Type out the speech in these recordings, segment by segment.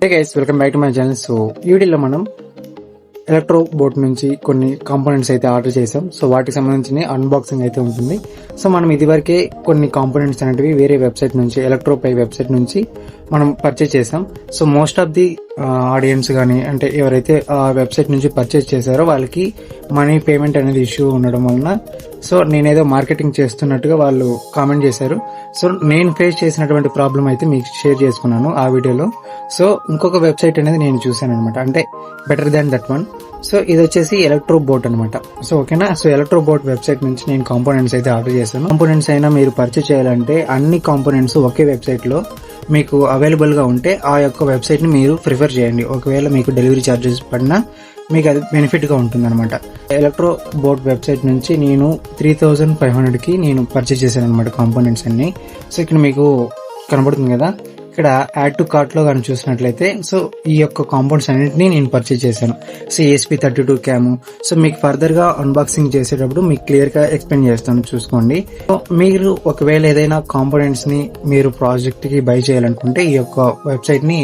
Hey guys, welcome back to my channel. So ఈ వీడియోలో మనం ఎలక్ట్రో బోట్ నుంచి కొన్ని కాంపోనెంట్స్ అయితే ఆర్డర్ చేసాం. సో వాటికి సంబంధించిన అన్బాక్సింగ్ అయితే ఉంటుంది. సో మనం ఇదివరకే కొన్ని కాంపోనెంట్స్ అనేటివి వేరే వెబ్సైట్ నుంచి, ఎలక్ట్రో పై వెబ్సైట్ నుంచి మనం పర్చేస్ చేసాం. So most of the audience కానీ, అంటే ఎవరైతే ఆ వెబ్సైట్ నుంచి పర్చేస్ చేశారో వాళ్ళకి మనీ పేమెంట్ అనేది ఇష్యూ ఉండడం వలన, సో నేనేదో మార్కెటింగ్ చేస్తున్నట్టుగా వాళ్ళు కామెంట్ చేశారు. సో నేను ఫేస్ చేసినటువంటి ప్రాబ్లం అయితే మీకు షేర్ చేసుకున్నాను ఆ వీడియోలో. సో ఇంకొక వెబ్సైట్ అనేది నేను చూసాను అనమాట, అంటే better than that one. So ఇది వచ్చేసి ఎలక్ట్రో బోట్ అనమాట. సో ఓకేనా. సో ఎలక్ట్రో బోట్ వెబ్సైట్ నుంచి నేను కాంపోనెంట్స్ అయితే ఆర్డర్ చేశాను. కాంపోనెంట్స్ అయినా మీరు పర్చేస్ చేయాలంటే అన్ని కాంపోనెంట్స్ ఒకే వెబ్సైట్ లో మీకు అవైలబుల్ గా ఉంటే ఆ యొక్క వెబ్సైట్ ని మీరు ప్రిఫర్ చేయండి. ఒకవేళ మీకు డెలివరీ ఛార్జెస్ పడినా మీకు అది బెనిఫిట్ గా ఉంటుంది అనమాట. ఎలక్ట్రో బోట్ వెబ్సైట్ నుంచి నేను 3500 కి నేను పర్చేస్ చేశాను అనమాట కాంపోనెంట్స్ అన్ని. సో ఇక్కడ మీకు కనబడుతుంది కదా, ఇక్కడ యాడ్ టు కార్ట్ లో కానీ చూసినట్లయితే, సో ఈ యొక్క కాంపోనెంట్స్ అన్నింటినీ నేను పర్చేస్ చేశాను. So ESP32 cam. సో మీకు ఫర్దర్ గా అన్బాక్సింగ్ చేసేటప్పుడు మీకు క్లియర్ గా ఎక్స్ప్లెయిన్ చేస్తాను, చూసుకోండి. సో మీరు ఒకవేళ ఏదైనా కాంపోనెంట్స్ ని మీరు ప్రాజెక్ట్ కి బై చేయాలనుకుంటే ఈ యొక్క వెబ్సైట్ ని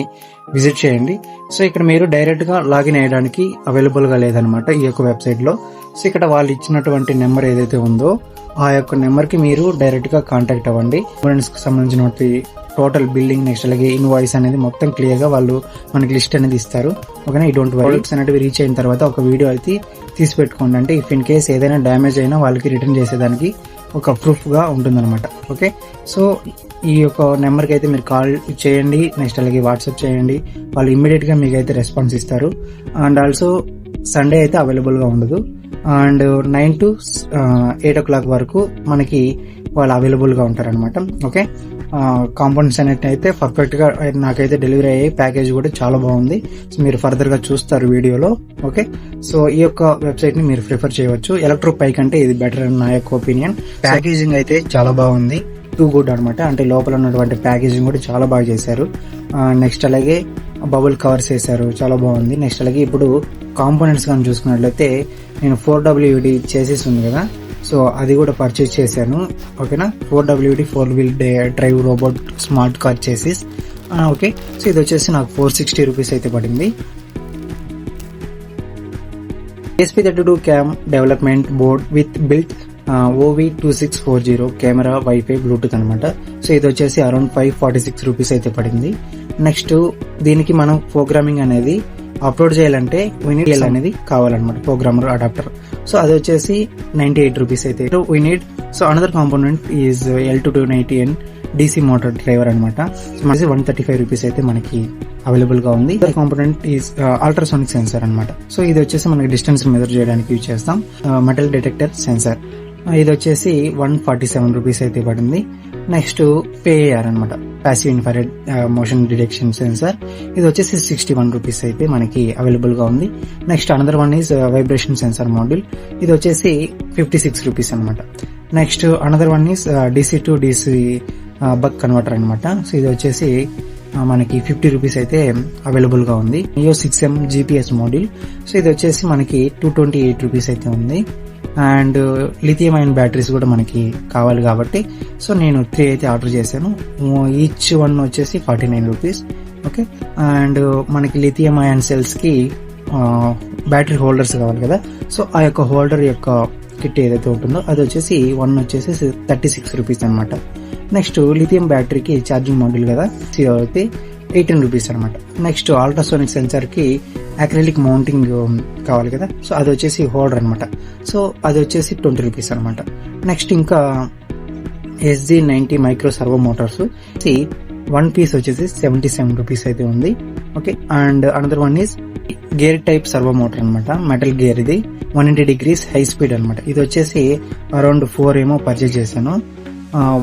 విజిట్ చేయండి. సో ఇక్కడ మీరు డైరెక్ట్ గా లాగిన్ అయ్యడానికి అవైలబుల్ గా లేదనమాట ఈ యొక్క వెబ్సైట్ లో. సో ఇక్కడ వాళ్ళు ఇచ్చినటువంటి నెంబర్ ఏదైతే ఉందో ఆ యొక్క నెంబర్ కి మీరు డైరెక్ట్ గా కాంటాక్ట్ అవ్వండి. కాంపోనెంట్స్ కి సంబంధించిన టోటల్ బిల్డింగ్, నెక్స్ట్ అలాగే ఇన్వాయిస్ అనేది మొత్తం క్లియర్ గా వాళ్ళు మనకి లిస్ట్ అనేది ఇస్తారు. ఓకేనా. ఇటువంటి ప్రొడక్ట్స్ అనేవి రీచ్ అయిన తర్వాత ఒక వీడియో అయితే తీసి పెట్టుకోండి. అంటే ఇఫ్ ఇన్ కేస్ ఏదైనా డ్యామేజ్ అయినా వాళ్ళకి రిటర్న్ చేసేదానికి ఒక ప్రూఫ్ గా ఉంటుందన్నమాట. ఓకే. సో ఈ యొక్క నెంబర్కి అయితే మీరు కాల్ చేయండి, నెక్స్ట్ అలాగే వాట్సాప్ చేయండి. వాళ్ళు ఇమ్మీడియట్ గా మీకు అయితే రెస్పాన్స్ ఇస్తారు. అండ్ ఆల్సో సండే అయితే అవైలబుల్ గా ఉండదు. అండ్ 9 to 8 o'clock వరకు మనకి వాళ్ళు అవైలబుల్ గా ఉంటారనమాట. ఓకే. కాంపోనెంట్స్ అనేవి అయితే పర్ఫెక్ట్ గా నాకైతే డెలివరీ అయ్యాయి. ప్యాకేజ్ కూడా చాలా బాగుంది. సో మీరు ఫర్దర్ గా చూస్తారు వీడియోలో. ఓకే. సో ఈ యొక్క వెబ్సైట్ ని మీరు ప్రిఫర్ చేయవచ్చు. ఎలక్ట్రో పై కంటే ఇది బెటర్ అని నా యొక్క ఒపీనియన్. ప్యాకేజింగ్ అయితే చాలా బాగుంది, టూ గుడ్ అనమాట. అంటే లోపల ఉన్నటువంటి ప్యాకేజింగ్ కూడా చాలా బాగా చేశారు. నెక్స్ట్ అలాగే బబుల్ కవర్స్ వేశారు, చాలా బాగుంది. నెక్స్ట్ అలాగే ఇప్పుడు కాంపోనెంట్స్ కానీ చూసుకున్నట్లయితే నేను 4WD చేసేసి ఉంది కదా, సో అది కూడా పర్చేస్ చేశాను. ఓకేనా. 4WD 4-wheel drive robot smart car చేసేసి. ఓకే. సో ఇది వచ్చేసి నాకు 460 రూపీస్ అయితే పడింది. ESP32 cam development board with built OV2640 camera, wifi, Bluetooth అనమాట. సో ఇది వచ్చేసి అరౌండ్ 546 రూపీస్ అయితే పడింది. నెక్స్ట్ దీనికి మనం ప్రోగ్రామింగ్ అనేది అప్లోడ్ చేయాలంటే వినీడ్ అనేది కావాలన్నమాట, ప్రోగ్రామర్ అడాప్టర్. సో అది వచ్చేసి 98 రూపీస్ అయితే we need. So another component is L2290N DC motor driver అనమాట. 135 రూపీస్ అయితే మనకి అవైలబుల్ గా ఉంది. కాంపోనెంట్ ఈజ్ అల్ట్రాసోనిక్ సెన్సార్ అనమాట. సో ఇది వచ్చేసి మనకి డిస్టెన్స్ మెజర్ చేయడానికి యూజ్ చేస్తాం. Metal detector sensor. ఇది వచ్చేసి 147 రూపీస్ అయితే పడింది. నెక్స్ట్ PIR అనమాట, passive infrared motion detection sensor. ఇది వచ్చేసి 61 రూపీస్ అయితే మనకి అవైలబుల్ గా ఉంది. Next another one is vibration sensor module. ఇది వచ్చేసి 56 రూపీస్ అనమాట. Next another one is DC to DC buck converter అనమాట. సో ఇది వచ్చేసి మనకి 50 రూపీస్ అయితే అవైలబుల్ గా ఉంది. Neo 6M GPS module. So ఇది వచ్చేసి మనకి 228 రూపీస్ అయితే ఉంది. అండ్ లిథియం అయన్ బ్యాటరీస్ కూడా మనకి కావాలి కాబట్టి సో నేను 3 అయితే ఆర్డర్ చేశాను. ఈచ్ వన్ వచ్చేసి 49 రూపీస్. ఓకే. అండ్ మనకి లిథియం అయన్ సెల్స్ కి బ్యాటరీ హోల్డర్స్ కావాలి కదా, సో ఆ యొక్క హోల్డర్ యొక్క కిట్ ఏదైతే ఉంటుందో అది వచ్చేసి 1 వచ్చేసి 36 రూపీస్ అనమాట. నెక్స్ట్ లిథియం బ్యాటరీకి ఛార్జింగ్ మోడ్యూల్ కదా, అయితే 18 రూపీస్ అనమాట. నెక్స్ట్ అల్ట్రాసోనిక్ సెన్సార్ కి అక్రిలిక్ మౌంటింగ్ కావాలి కదా, సో అది వచ్చేసి హోల్డర్ అనమాట. సో అది వచ్చేసి 20 రూపీస్ అనమాట. నెక్స్ట్ ఇంకా SG90 micro servo Motors 1 piece వచ్చేసి 77 రూపీస్ అయితే ఉంది. Okay. And another one is gear type servo motor అనమాట, మెటల్ గేర్. ఇది 180 degrees హై స్పీడ్ అనమాట. ఇది వచ్చేసి అరౌండ్ 4 ఏమో పర్చేజ్ చేశాను.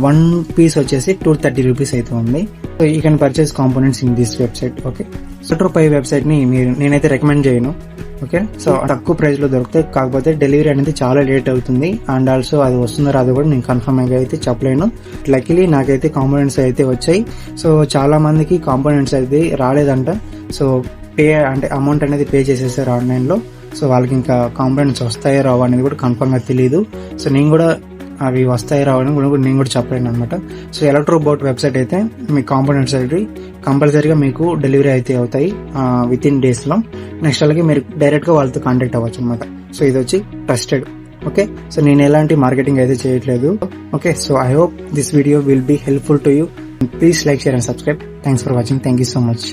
1 పీస్ వచ్చేసి 230 రూపీస్ అయితే ఉంది. So you can purchase components in this website. Okay. Electro Pi website ని నేనైతే రికమెండ్ చేయను. ఓకే. సో తక్కువ ప్రైస్ లో దొరుకుతాయి, కాకపోతే డెలివరీ అనేది చాలా లేట్ అవుతుంది. అండ్ ఆల్సో అది వస్తుందో రాదో కూడా నేను కన్ఫర్మ్ గా అయితే చెప్పలేను. లక్కీలీ నాకైతే కాంపోనెంట్స్ అయితే వచ్చాయి. సో చాలా మందికి కాంపోనెంట్స్ అయితే రాలేదంట. సో అంటే అమౌంట్ అనేది పే చేసేసారు ఆన్లైన్ లో. సో వాళ్ళకి ఇంకా కాంపోనెంట్స్ వస్తాయో రావో అనేది కూడా కన్ఫర్మ్ గా తెలియదు. సో నేను కూడా అవి వస్తాయి రావని కూడా నేను కూడా చెప్పలేను అనమాట. సో ఎలక్ట్రోబోట్ వెబ్సైట్ అయితే మీ కాంపోనెంట్స్ అయితే కంపల్సరీగా మీకు డెలివరీ అయితే అవుతాయి విత్ ఇన్ డేస్ లో. నెక్స్ట్ అలాగే మీరు డైరెక్ట్ గా వాళ్ళతో కాంటాక్ట్ అవ్వచ్చు అనమాట. సో ఇది వచ్చి ట్రస్టెడ్. ఓకే, సో నేను ఎలాంటి మార్కెటింగ్ అయితే చేయట్లేదు. Okay, so I hope this video will be helpful to you. Please like, share and subscribe. Thanks for watching. Thank you so much.